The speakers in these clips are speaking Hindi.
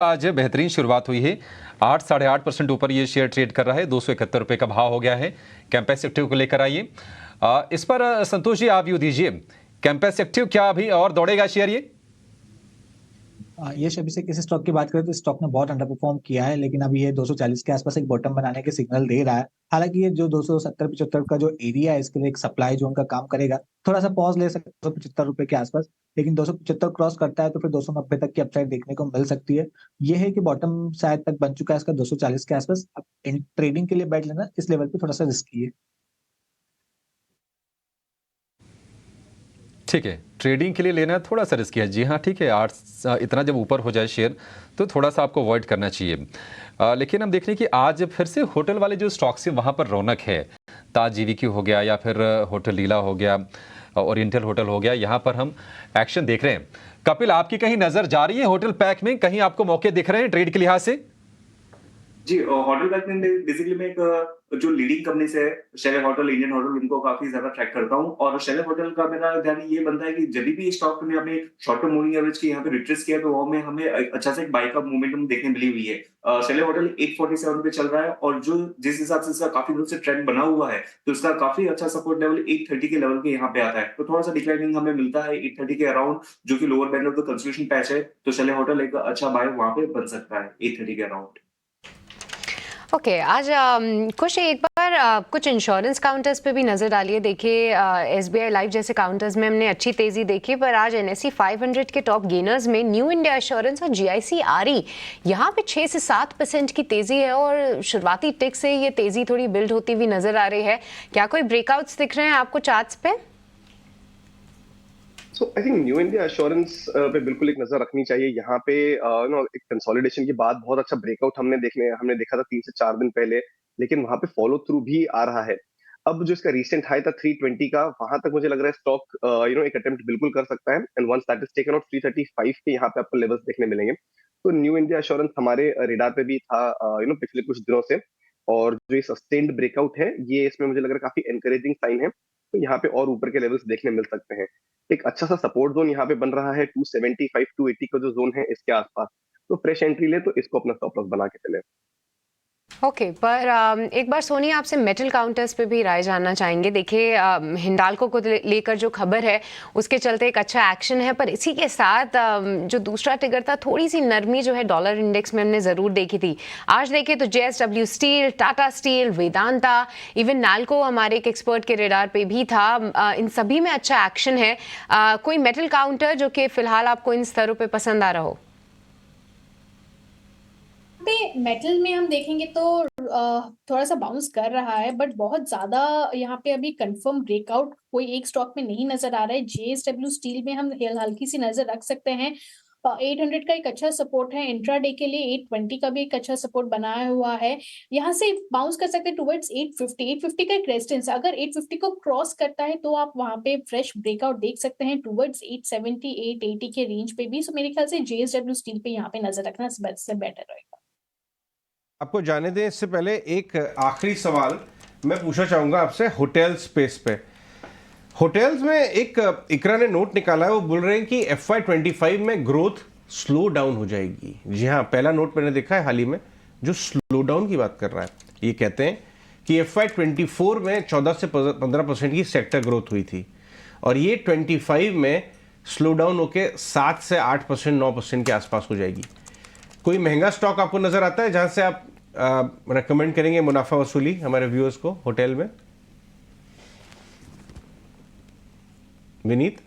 आज बेहतरीन शुरुआत हुई है। 8-8.5% ऊपर ये शेयर ट्रेड कर रहा है। 271 रुपए का भाव हो गया है। कैंपस एक्टिव को लेकर आइए। इस पर संतोष जी आप व्यू दीजिए। कैंपस एक्टिव क्या अभी और दौड़ेगा शेयर ये? ये अभी से किसी स्टॉक की बात करें तो स्टॉक ने बहुत अंडर परफॉर्म किया है, लेकिन अभी ये 240 के आसपास एक बॉटम बनाने के सिग्नल दे रहा है। हालांकि ये जो 270-75 का जो एरिया है, इसके लिए एक सप्लाई जोन का काम करेगा। थोड़ा सा पॉज ले सकते हैं 275 रुपए के आसपास, लेकिन 275 क्रॉस करता है तो फिर 290 तक की अपसाइड देखने को मिल सकती है। ये है कि बॉटम शायद तक बन चुका है इसका 240 के आसपास। अब ट्रेडिंग के लिए बैठ लेना इस लेवल पे थोड़ा सा रिस्की है। ठीक है, ट्रेडिंग के लिए लेना थोड़ा सा रिस्की है। जी हाँ, ठीक है। आठ इतना जब ऊपर हो जाए शेयर तो थोड़ा सा आपको अवॉइड करना चाहिए। लेकिन हम देख रहे हैं कि आज फिर से होटल वाले जो स्टॉक्स हैं वहाँ पर रौनक है। ताज जीवीक्यू हो गया या फिर होटल लीला हो गया, ओरिएंटल होटल हो गया, यहाँ पर हम एक्शन देख रहे हैं। कपिल, आपकी कहीं नज़र जा रही है होटल पैक में? कहीं आपको मौके दिख रहे हैं ट्रेड के लिहाज से? जी, होटल पैक में बेसिकली मैं एक जो लीडिंग कंपनीज़ है, शेले होटल, इंडियन होटल, उनको काफ़ी ज़्यादा ट्रैक करता हूँ और शेले होटल का मेरा ध्यान ये बनता है कि जभी भी स्टॉक में हमने शॉर्ट टर्म मूविंग एवरेज की यहाँ पे रिट्रेस किया, तो वो में हमें अच्छा सा एक बाय का मोमेंटम देखने मिली हुई है। शेले होटल 847 पे चल रहा है और जो जिस हिसाब से इसका काफ़ी दिनों से ट्रेंड बना हुआ है, तो इसका काफ़ी अच्छा सपोर्ट लेवल 830 के लेवल के यहाँ पे आता है। तो थोड़ा-सा डिक्लाइनिंग हमें मिलता है 830 के अराउंड, जो कि lower band of the consolidation patch है, तो शेले होटल एक अच्छा बाय वहाँ पे बन सकता है 830 के अराउंड। ओके आज कुछ एक बार कुछ इंश्योरेंस काउंटर्स पे भी नज़र डालिए। देखिए एसबीआई लाइफ जैसे काउंटर्स में हमने अच्छी तेज़ी देखी, पर आज एनएसई 500 के टॉप गेनर्स में न्यू इंडिया एश्योरेंस और जीआईसी आरई यहाँ पे 6 से 7% की तेज़ी है और शुरुआती टिक से ये तेज़ी थोड़ी बिल्ड होती हुई नज़र आ रही है। क्या कोई ब्रेकआउट्स दिख रहे हैं आपको चार्ट्स पे? So I think New India Assurance पे बिल्कुल एक नजर रखनी चाहिए। यहाँ पे एक कंसोलिडेशन के बाद बहुत अच्छा ब्रेकआउट हमने देखा था 3 से 4 दिन पहले, लेकिन वहां पे फॉलो थ्रू भी आ रहा है। अब जो इसका रिसेंट हाई था 320 का, वहां तक मुझे लग रहा है स्टॉक एक अटेम्प्ट बिल्कुल कर सकता है and once that is taken out 335 के यहाँ पे आपको लेवल्स देखने मिलेंगे। तो न्यू इंडिया एश्योरेंस हमारे रेडार पे भी था पिछले कुछ दिनों से, और जो ये सस्टेन्ड ब्रेकआउट है, ये इसमें मुझे लग रहा है काफी एनकरेजिंग साइन है। तो यहाँ पे और ऊपर के लेवल्स देखने मिल सकते हैं। एक अच्छा सा सपोर्ट जोन यहाँ पे बन रहा है 275 280 का जो जोन है इसके आसपास। तो फ्रेश एंट्री ले तो इसको अपना स्टॉप लॉस बना के चले। ओके पर एक बार सोनी आपसे मेटल काउंटर्स पे भी राय जानना चाहेंगे। देखिए हिंडाल्को को लेकर जो खबर है उसके चलते एक अच्छा एक्शन है, पर इसी के साथ जो दूसरा ट्रिगर था, थोड़ी सी नरमी जो है डॉलर इंडेक्स में हमने ज़रूर देखी थी। आज देखें तो JSW steel, Tata steel, Vedanta, even NALCO हमारे एक एक्सपर्ट के रेडार पे भी था। इन सभी में अच्छा एक्शन है। कोई मेटल काउंटर जो कि फिलहाल आपको इन स्तरों पर पसंद आ रहा हो? पे मेटल में हम देखेंगे तो थोड़ा सा बाउंस कर रहा है, बट बहुत ज्यादा यहाँ पे अभी कंफर्म ब्रेकआउट कोई एक स्टॉक में नहीं नजर आ रहा है। जेएसडब्ल्यू स्टील में हम हल्की सी नजर रख सकते हैं। 800 का एक अच्छा सपोर्ट है, इंट्राडे के लिए 820 का भी एक अच्छा सपोर्ट बनाया हुआ है। यहाँ से बाउंस कर सकते हैं टुवर्ड्स 850 का एक रेजिस्टेंस। अगर 850 को क्रॉस करता है तो आप वहां पे फ्रेश ब्रेकआउट देख सकते हैं टुवर्ड्स 870 880 के रेंज पे भी। सो मेरे ख्याल से जेएसडब्ल्यू स्टील पे यहाँ पे नजर रखना सबसे बेटर रहेगा। आपको जाने दें इससे पहले एक आखिरी सवाल मैं पूछना चाहूंगा आपसे होटल स्पेस पे। होटल्स में एक इकरा ने नोट निकाला है, वो बोल रहे हैं कि FY25 में ग्रोथ स्लो डाउन हो जाएगी। जी हाँ, पहला नोट मैंने देखा है हाल ही में जो स्लो डाउन की बात कर रहा है। ये कहते हैं कि FY24 में 14 से 15% की सेक्टर ग्रोथ हुई थी और ये 25 में स्लो डाउन होकर 7 से 8% 9% के आसपास हो जाएगी। कोई महंगा स्टॉक आपको नजर आता है जहां से आप रेकमेंड करेंगे मुनाफा वसूली हमारे व्यूअर्स को होटल में? विनीत?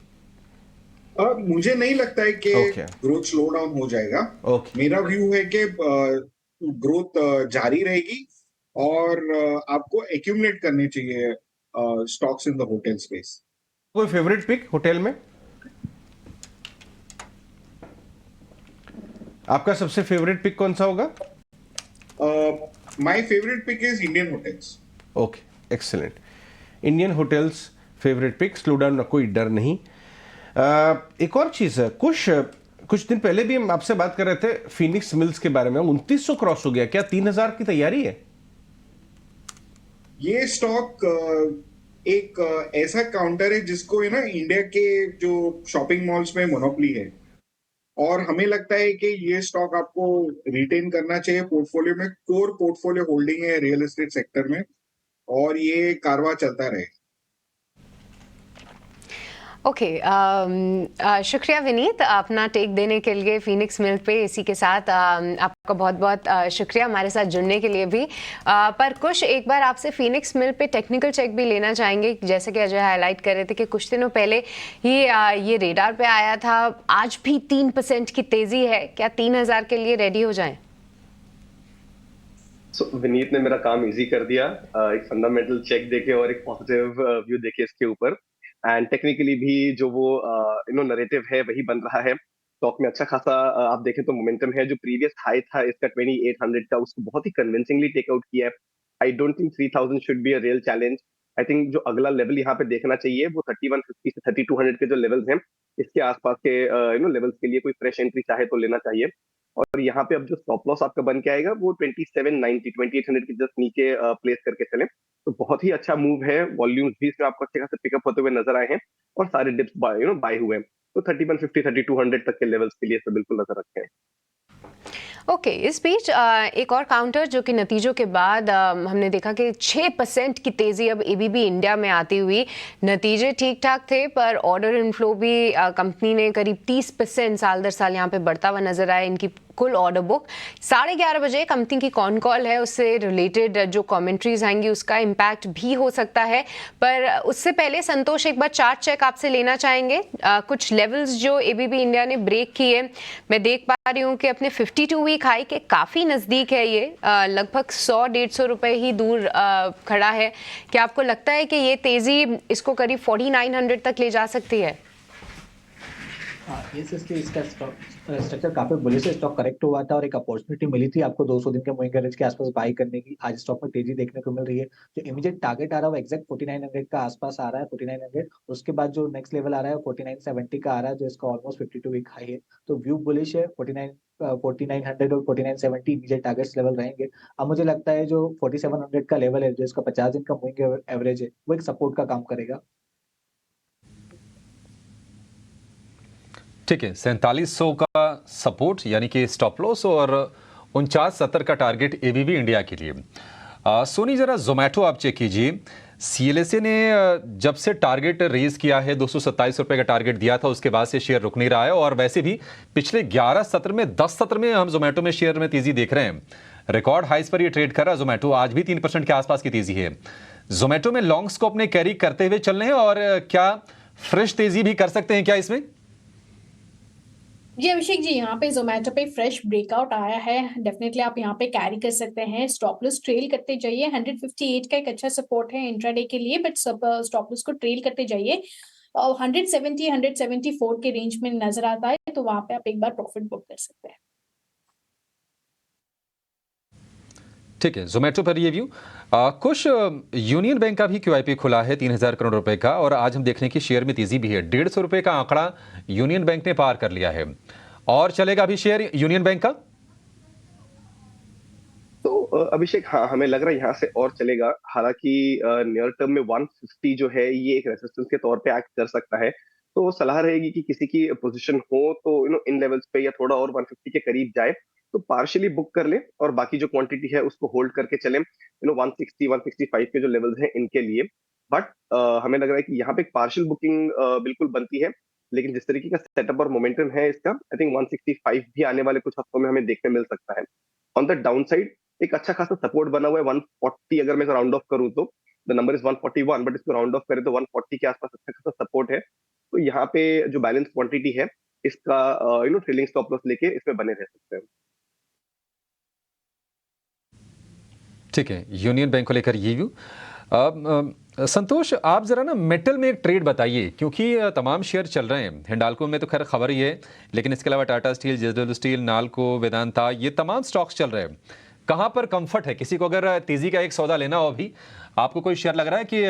मुझे नहीं लगता है कि ग्रोथ स्लो डाउन हो जाएगा। मेरा व्यू है कि ग्रोथ जारी रहेगी और आपको एक्यूमुलेट करने चाहिए stocks in the hotel space. कोई फेवरेट पिक होटल में? आपका सबसे फेवरेट पिक कौन सा होगा? My favourite pick is Indian Hotels. Okay, excellent. Indian Hotels favourite pick, slow down ना कोई डर नहीं। एक और चीज है, कुछ दिन पहले भी हम आपसे बात कर रहे थे फिनिक्स मिल्स के बारे में। 2900 क्रॉस हो गया, क्या 3000 की तैयारी है? ये स्टॉक एक ऐसा काउंटर है जिसको है ना, इंडिया के जो शॉपिंग मॉल्स में मोनोपोली है। और हमें लगता है कि ये स्टॉक आपको रिटेन करना चाहिए पोर्टफोलियो में। कोर पोर्टफोलियो होल्डिंग है रियल एस्टेट सेक्टर में, और ये कारवां चलता रहे। ओके, शुक्रिया विनीत अपना टेक देने के लिए फिनिक्स मिल्क पे। इसी के साथ आपका बहुत बहुत शुक्रिया हमारे साथ जुड़ने के लिए भी। पर कुछ एक बार आपसे फिनिक्स मिल्क पे टेक्निकल चेक भी लेना चाहेंगे। जैसे कि अजय हाईलाइट कर रहे थे कि कुछ दिनों पहले ही ये रेडार पे आया था, आज भी 3% की तेजी है। क्या 3000 के लिए रेडी हो जाएं? विनीत ने मेरा काम इजी कर दिया, एक फंडामेंटल चेक देके और एक पॉजिटिव व्यू देके इसके ऊपर। एंड टेक्निकली भी जो वो नरेटिव है वही बन रहा है। स्टॉक में अच्छा खासा आप देखें तो मोमेंटम है। जो प्रीवियस हाई था इसका 2800 का, उसको बहुत ही कन्विंसिंगली टेकआउट किया है। I don't think 3000 should be a real challenge. I think जो अगला लेवल यहाँ पे देखना चाहिए वो 3150 से 3200 के जो लेवल्स हैं, इसके आसपास के लेवल्स के लिए कोई फ्रेश एंट्री चाहे तो लेना चाहिए। और यहाँ पे अब जो स्टॉप लॉस आपका बन के आएगा वो 2790 2800 के जस्ट नीचे प्लेस करके चले तो बहुत ही अच्छा मूव है। वॉल्यूम्स भी इसमें आपको अच्छे खासे पिकअप होते हुए नजर आए हैं और सारे डिप्स बाय हुए हैं। तो 3150 3200 तक के लेवल्स के लिए इस पे बिल्कुल नजर रखें। ओके, इस बीच एक और काउंटर जो कि नतीजों के बाद हमने देखा कि 6% की तेजी अब एबीबी इंडिया में आती हुई। नतीजे ठीक ठाक थे पर ऑर्डर इनफ्लो भी कंपनी ने करीब 30% साल दर साल यहाँ पे बढ़ता हुआ नजर आया। इनकी कुल ऑर्डर बुक 11:30 बजे कंपनी की कॉन कॉल है, उससे रिलेटेड जो कमेंट्रीज आएंगी उसका इम्पैक्ट भी हो सकता है। पर उससे पहले संतोष एक बार चार्ट चेक आपसे लेना चाहेंगे। कुछ लेवल्स जो एबीबी इंडिया ने ब्रेक किए, मैं देख पा रही हूँ कि अपने 52 वीक हाई के काफ़ी नज़दीक है ये, लगभग 100-150 रुपए ही दूर खड़ा है। क्या आपको लगता है कि ये तेज़ी इसको करीब 4900 तक ले जा सकती है? यस, इसलिए इसका स्ट्रक्चर काफी बुलिश है। स्टॉक करेक्ट हुआ था और एक अपॉर्चुनिटी मिली थी आपको 200 दिन के मूविंग एवरेज के आसपास बाई करने की। आज स्टॉक में तेजी देखने को मिल रही है। जो इमीडिएट टारगेट आ रहा है वो एक्जैक्ट 4900 का आसपास आ रहा है, 4900। उसके बाद जो नेक्स्ट लेवल आ रहा है 4970 का आ रहा है, जो इसका ऑलमोस्ट 52 वीक हाई है। तो व्यू बुलिश है। 4900 और 4970 इमीडिएट टारगेट्स लेवल रहेंगे। अब मुझे लगता है जो 4700 का लेवल है, जो इसका 50 दिन का मूविंग एवरेज है, वो एक सपोर्ट का काम करेगा। ठीक है, 4700 का सपोर्ट यानी कि स्टॉप लॉस और 4970 का टारगेट एबीबी इंडिया के लिए। सोनी जरा जोमेटो आप चेक कीजिए। सीएलएसए ने जब से टारगेट रेज किया है 227 रुपए का टारगेट दिया था, उसके बाद से शेयर रुक नहीं रहा है। और वैसे भी पिछले 11 सत्र में 10 सत्र में हम जोमेटो में शेयर में तेजी देख रहे हैं। रिकॉर्ड हाइस पर ये ट्रेड कर रहा है जोमेटो। आज भी 3% के आसपास की तेजी है। जोमेटो में लॉन्ग्स को अपने कैरी करते हुए चल रहे हैं और क्या फ्रेश तेजी भी कर सकते हैं क्या इसमें? जी अभिषेक जी, यहाँ पे जोमेटो पे फ्रेश ब्रेकआउट आया है। डेफिनेटली आप यहाँ पे कैरी कर सकते हैं। स्टॉप लॉस ट्रेल करते जाइए। 158 का एक अच्छा सपोर्ट है इंट्राडे के लिए, बट स्टॉप लॉस को ट्रेल करते जाइए। 170 174 के रेंज में नजर आता है, तो वहां पे आप एक बार प्रॉफिट बुक कर सकते हैं। ठीक है, जोमेटो पर ये व्यू। कुछ यूनियन बैंक का भी क्यूआईपी खुला है 3000 करोड़ रुपए का, और आज हम देखने की शेयर में तेजी भी है। 150 रुपए का आंकड़ा यूनियन बैंक ने पार कर लिया है। और चलेगा अभी शेयर यूनियन बैंक का? तो अभिषेक, हाँ, हमें लग रहा है यहाँ से और चलेगा। हालांकि नियर टर्म में 150 जो है ये एक रेजिस्टेंस के तौर पे एक्ट कर सकता है। तो सलाह रहेगी कि किसी की पोजीशन हो तो इन लेवल्स पे या थोड़ा और 150 के करीब जाए तो पार्शियली बुक कर ले और बाकी जो क्वांटिटी है उसको होल्ड करके चले 160 165 के जो लेवल्स हैं इनके लिए। बट हमें लग रहा है कि यहाँ पे एक पार्शियल बुकिंग बिल्कुल बनती है। लेकिन जिस तरीके का सेटअप और मोमेंटम है इसका, आई थिंक 165 भी आने वाले कुछ हफ्तों में हमें देखने मिल सकता है। ऑन द डाउन साइड एक अच्छा खासा सपोर्ट बना हुआ है 140। अगर मैं राउंड ऑफ करूं तो द नंबर इज 141, बट इसको राउंड ऑफ करें तो 140 के आसपास अच्छा खासा सपोर्ट है। तो यहाँ पे जो बैलेंस क्वांटिटी है इसका ट्रेलिंग स्टॉप लॉस लेके इसमें बने रह सकते हैं। ठीक है, यूनियन बैंक को लेकर ये व्यू। संतोष, आप जरा ना मेटल में एक ट्रेड बताइए, क्योंकि तमाम शेयर चल रहे हैं। हिंडाल्को में तो खैर खबर ही है, लेकिन इसके अलावा Tata steel, JSW steel, NALCO, Vedanta, ये तमाम स्टॉक्स चल रहे हैं। कहाँ पर कंफर्ट है? किसी को अगर तेजी का एक सौदा लेना हो अभी, आपको कोई शेयर लग रहा है कि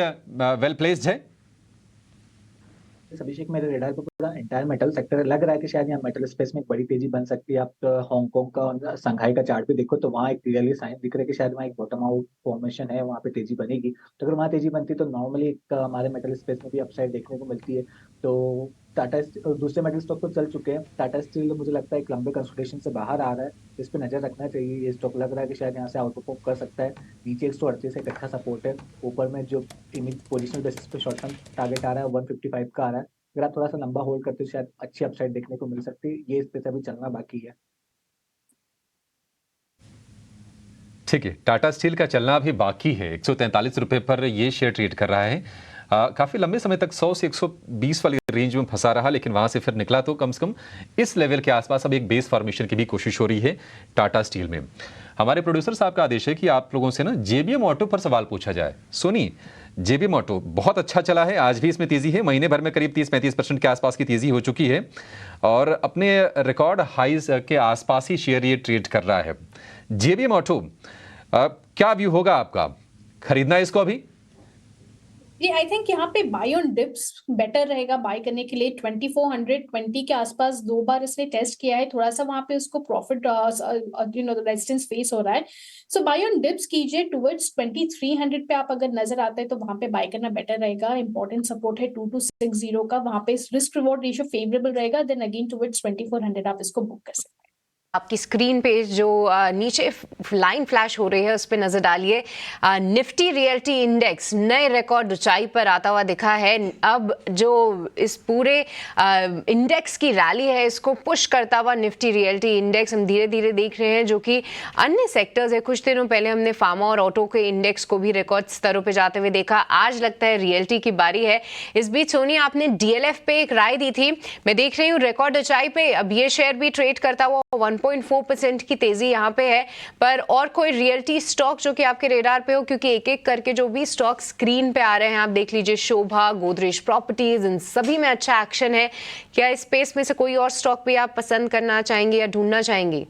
वेल प्लेस्ड है? अभिषेक, मेरे रेडार पे पूरा एंटायर मेटल सेक्टर लग रहा है कि शायद यहाँ मेटल स्पेस में एक बड़ी तेजी बन सकती है। आप हांगकांग का और संघाई का चार्ट भी देखो तो वहाँ एक क्लियरली साइन दिख रहा है कि शायद वहाँ एक बॉटम आउट फॉर्मेशन है, वहाँ पे तेजी बनेगी। तो अगर वहाँ तेजी बनती है तो नॉर्मली हमारे मेटल स्पेस में भी अपसाइड देखने को मिलती है। तो दूसरे मेटल स्टॉक तो चल चुके हैं। टाटा स्टील मुझे लगता है एक लंबे कंसोलिडेशन से बाहर आ रहा है, इस पे नजर रखना चाहिए। ये स्टॉक लग रहा है कि शायद यहाँ से आउट परफॉर्म कर सकता है। नीचे 138 एक अच्छा सपोर्ट है, ऊपर में जो पोजिशनल बेसिस पे शॉर्ट टर्म टारगेट आ रहा है 155 का आ रहा है। अगर आप थोड़ा सा लंबा होल्ड करते हो शायद अच्छी अपसाइड देखने को मिल सकती है। ये इस पे से अभी चलना बाकी है। ठीक है, टाटा स्टील का चलना अभी बाकी है। 143 रुपए पर ये शेयर ट्रेड कर रहा है। काफी लंबे समय तक 100 से 120 वाली रेंज में फंसा रहा, लेकिन वहां से फिर निकला तो कम से कम इस लेवल के आसपास अब एक बेस फॉर्मेशन की भी कोशिश हो रही है टाटा स्टील में। हमारे प्रोड्यूसर साहब का आदेश है कि आप लोगों से ना जेबीएम ऑटो पर सवाल पूछा जाए। सोनी, जेबीएम ऑटो बहुत अच्छा चला है, आज भी इसमें तेजी है। महीने भर में करीब 30-35% के आसपास की तेजी हो चुकी है और अपने रिकॉर्ड हाइज के आसपास ही शेयर ये ट्रेड कर रहा है। जेबीएम ऑटो क्या व्यू होगा आपका, खरीदना है इसको अभी? ये आई थिंक यहाँ पे बाय ऑन डिप्स बेटर रहेगा बाय करने के लिए। 2420 के आसपास 2 बार इसने टेस्ट किया है, थोड़ा सा वहां पे उसको प्रॉफिट रेजिस्टेंस फेस हो रहा है। सो बाय ऑन डिप्स कीजिए टुवर्ड्स 2300 पे आप अगर नजर आते हैं तो वहां पे बाय करना बेटर रहेगा। इंपॉर्टेंट सपोर्ट है 2260 का, वहां पे रिस्क रिवॉर्ड रेशियो फेवरेबल रहेगा। देन अगेन टुवर्ड्स 2400 आप इसको बुक कर सकते हैं। आपकी स्क्रीन पे जो नीचे लाइन फ्लैश हो रही है उस पर नजर डालिए। निफ्टी रियल्टी इंडेक्स नए रिकॉर्ड ऊंचाई पर आता हुआ दिखा है। अब जो इस पूरे इंडेक्स की रैली है इसको पुश करता हुआ निफ्टी रियल्टी इंडेक्स हम धीरे धीरे देख रहे हैं, जो कि अन्य सेक्टर्स है। कुछ दिनों पहले हमने फार्मा और ऑटो के इंडेक्स को भी रिकॉर्ड स्तरों पे जाते हुए देखा। आज लगता है रियल्टी की बारी है। इस बीच सोनी, आपने डीएलएफ पे एक राय दी थी, मैं देख रही हूँ रिकॉर्ड ऊंचाई पे अब ये शेयर भी ट्रेड करता हुआ 1.4% की तेजी यहाँ पे है। पर और कोई रियल्टी स्टॉक जो कि आपके रेडार पे हो, क्योंकि एक एक करके जो भी स्टॉक स्क्रीन पे आ रहे हैं आप देख लीजिए, शोभा, गोदरेज प्रॉपर्टीज, इन सभी में अच्छा एक्शन है। क्या इस स्पेस में से कोई और स्टॉक भी आप पसंद करना चाहेंगे या ढूंढना चाहेंगे?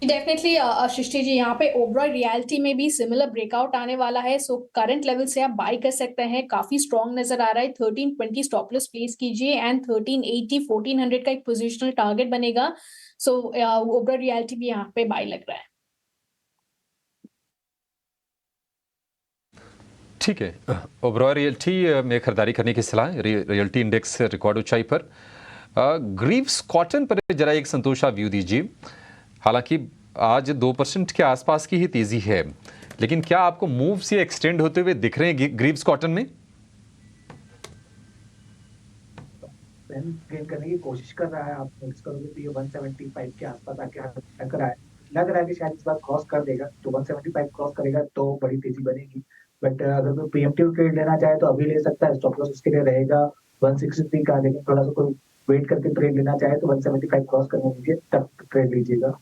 डेफिनेटली सृष्टि जी, यहाँ पे ओबरॉय रियल्टी में भी सिमिलर ब्रेकआउट आने वाला है। सो करंट लेवल से आप बाय कर सकते हैं, काफी स्ट्रॉन्ग नजर आ रहा है। 1320 स्टॉप लॉस प्लेस कीजिए एंड 1380 1400 का एक पोजिशनल टारगेट बनेगा। सो ओबरॉय रियल्टी भी यहाँ पे बाय लग रहा है। ठीक है, ओबरॉय रियल्टी में खरीदारी करने की सलाह। रियल्टी इंडेक्स रिकॉर्ड ऊंचाई पर। ग्रीव्स कॉटन पर जरा एक संतोषा व्यू दीजिए। हालांकि आज 2% के आसपास की ही तेजी है, लेकिन क्या आपको मूव से एक्सटेंड होते हुए दिख रहे हैं ग्रीव्स कॉटन में? गेन करने की कोशिश कर रहा है, आप नोटिस करोगे तो ये 175 के आसपास आके लग रहा है कि शायद इस बार क्रॉस कर देगा। तो 175 क्रॉस करेगा तो बड़ी तेजी बनेगी। बट अगर कोई प्रीएम्प्टिव ट्रेड लेना चाहे तो अभी ले सकता है। स्टॉप लॉस उसके लिए रहेगा 163 का, लेकिन थोड़ा सा कोई वेट करके ट्रेड लेना चाहे तो 175 क्रॉस करने दीजिए, तब ट्रेड लीजिएगा।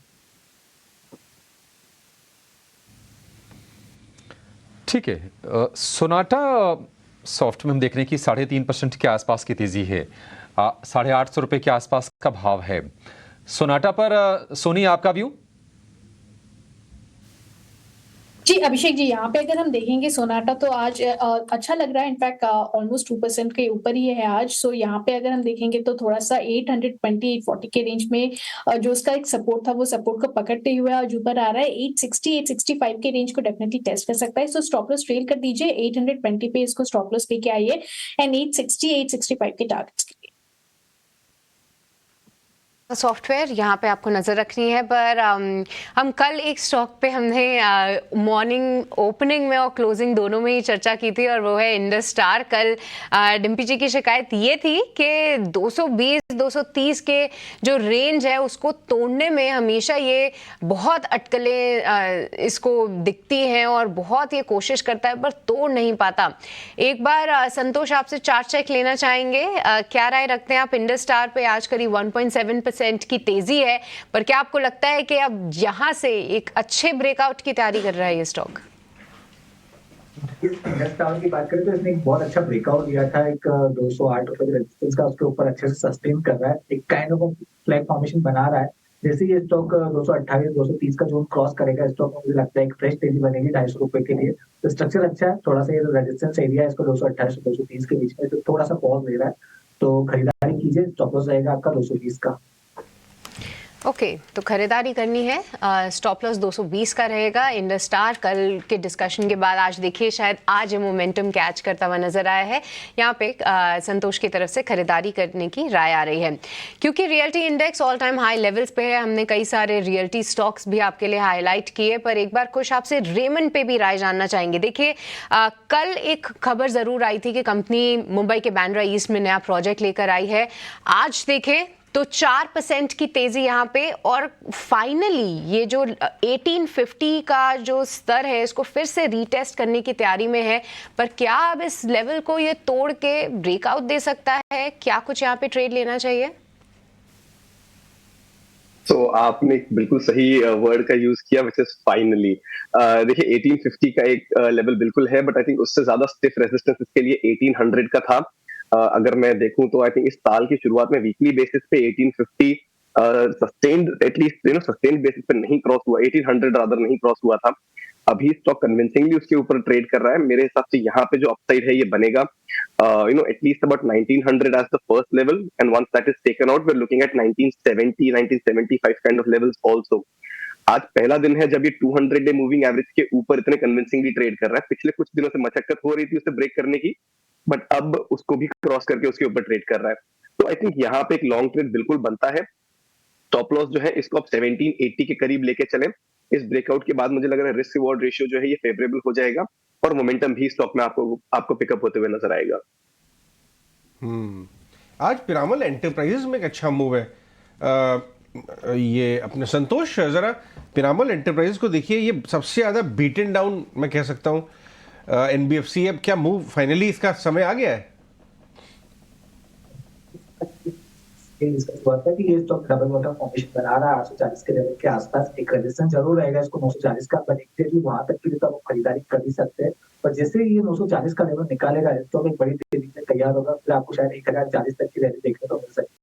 ठीक है, सोनाटा सॉफ्ट में हम देख रहे हैं कि 3.5% के आसपास की तेजी है। 850 रुपए के आसपास का भाव है सोनाटा पर। सोनी, आपका व्यू? जी अभिषेक जी, यहाँ पे अगर हम देखेंगे सोनाटा तो आज अच्छा लग रहा है। इनफैक्ट ऑलमोस्ट 2% के ऊपर ही है आज। सो यहाँ पे अगर हम देखेंगे तो थोड़ा सा 820 840 के रेंज में जो उसका एक सपोर्ट था वो सपोर्ट को पकड़ते हुए आज ऊपर आ रहा है। 860 865 के रेंज को डेफिनेटली टेस्ट कर सकता है। सो स्टॉप लॉस ट्रेल कर दीजिए, 820 पे इसको स्टॉप लॉस लेके आइए एंड 860 865 के टारगेट्स के लिए। सॉफ्टवेयर यहाँ पे आपको नज़र रखनी है। पर हम कल एक स्टॉक पे हमने मॉर्निंग ओपनिंग में और क्लोजिंग दोनों में ही चर्चा की थी, और वो है इंडस स्टार। कल डिम्पी जी की शिकायत ये थी कि 220 230 के जो रेंज है उसको तोड़ने में हमेशा ये बहुत अटकलें इसको दिखती हैं और बहुत ये कोशिश करता है पर तोड़ नहीं पाता। एक बार संतोष आपसे चार्ट चेक लेना चाहेंगे, क्या राय रखते हैं आप? इंडस स्टार पे आज करीब 1.7% की तेजी है, पर क्या आपको लगता है कि अब यहां से एक अच्छे ब्रेकआउट की तैयारी कर रहा है ये स्टॉक? इंडस टावर की बात करें तो इसने एक बहुत अच्छा ब्रेकआउट दिया था, एक 208 रुपए के रेजिस्टेंस का उसके ऊपर अच्छे से सस्टेन कर रहा है, एक काइंड ऑफ फ्लैग फॉर्मेशन बना रहा है। जैसे ये स्टॉक 228 230 का जोन क्रॉस करेगा, स्टॉक में मुझे लगता है एक फ्रेश तेजी बनेगी 250 रुपए के लिए। तो स्ट्रक्चर अच्छा है, थोड़ा सा ये रेजिस्टेंस एरिया है इसको 228 से 230 के बीच में, तो थोड़ा सा पॉज ले रहा है, तो खरीदारी कीजिए। स्टॉप लॉस रहेगा आपका 220 का। ओके तो खरीदारी करनी है, स्टॉप लॉस 220 का रहेगा। इंडस स्टार कल के डिस्कशन के बाद आज देखिए शायद आज ये मोमेंटम कैच करता हुआ नजर आया है। यहाँ पे संतोष की तरफ से खरीदारी करने की राय आ रही है क्योंकि realty index all time high levels पे है। हमने कई सारे रियल्टी स्टॉक्स भी आपके लिए हाईलाइट किए, पर एक बार कुछ आपसे रेमंड पे भी राय जानना चाहेंगे। देखिए कल एक खबर जरूर आई थी कि कंपनी मुंबई के बांद्रा ईस्ट में नया प्रोजेक्ट लेकर आई है। आज देखें तो 4% की तेजी यहाँ पे, और फाइनली ये जो 1850 का जो स्तर है इसको फिर से रीटेस्ट करने की तैयारी में है। पर क्या अब इस लेवल को ये तोड़ के ब्रेकआउट दे सकता है? क्या कुछ यहाँ पे ट्रेड लेना चाहिए? तो आपने बिल्कुल सही वर्ड का यूज किया, विच इज फाइनली। देखिए 1850 का एक लेवल बिल्कुल है, बट आई थिंक उससे ज्यादा स्टिफ रेजिस्टेंस इसके लिए 1800 का था। अगर मैं देखूं तो आई थिंक इस साल की शुरुआत में वीकली बेसिस पे 1850 सस्टेन्ड एटलीस्ट सस्टेन्ड बेसिस पे नहीं क्रॉस हुआ, 1800 रादर नहीं क्रॉस हुआ था। अभी स्टॉक कन्विंसिंगली उसके ऊपर ट्रेड कर रहा है। मेरे हिसाब से यहाँ पे जो अपसाइड है ये बनेगा at least about 1900 as the first level, and once that is taken out we're looking at 1970 1975 kind of levels also. आज पहला दिन है जब ये 200 डे मूविंग एवरेज के ऊपर इतने कन्विंसिंगली ट्रेड कर रहा है। पिछले कुछ दिनों से मशक्कत हो रही थी उसे ब्रेक करने की, बट अब उसको भी क्रॉस करके उसके ऊपर ट्रेड कर रहा है। तो आई थिंक यहाँ पे एक लॉन्ग ट्रेड बिल्कुल बनता है। स्टॉप लॉस जो है इसको आप 1780 के करीब लेके चले। इस ब्रेकआउट के बाद मुझे लग रहा है रिस्क रिवॉर्ड रेशियो जो है ये फेवरेबल हो जाएगा और मोमेंटम भी स्टॉक में आपको पिकअप होते हुए नजर आएगा। आज पिरामल एंटरप्राइजेस में एक अच्छा मूव है। ये अपने संतोष जरा पिरामल एंटरप्राइजेस को देखिए, ये सबसे ज्यादा बीटन डाउन मैं कह सकता हूँ एनबीएफसी। अब क्या मूव फाइनली इसका समय आ गया है? कि ये स्टॉक डबल बॉटम फॉर्मेशन बना रहा है 840 के लेवल के आसपास। एक रेजिस्टेंस जरूर रहेगा इसको 940 का, पर एग्जैक्टली वहां तक के लिए तो आप खरीदारी कर ही सकते हैं। पर जैसे ये 940 का लेवल निकालेगा स्टॉक एक बड़ी तेजी से तैयार होगा, फिर आपको शायद 1040 तक की रैली देखने को मिल सकती है।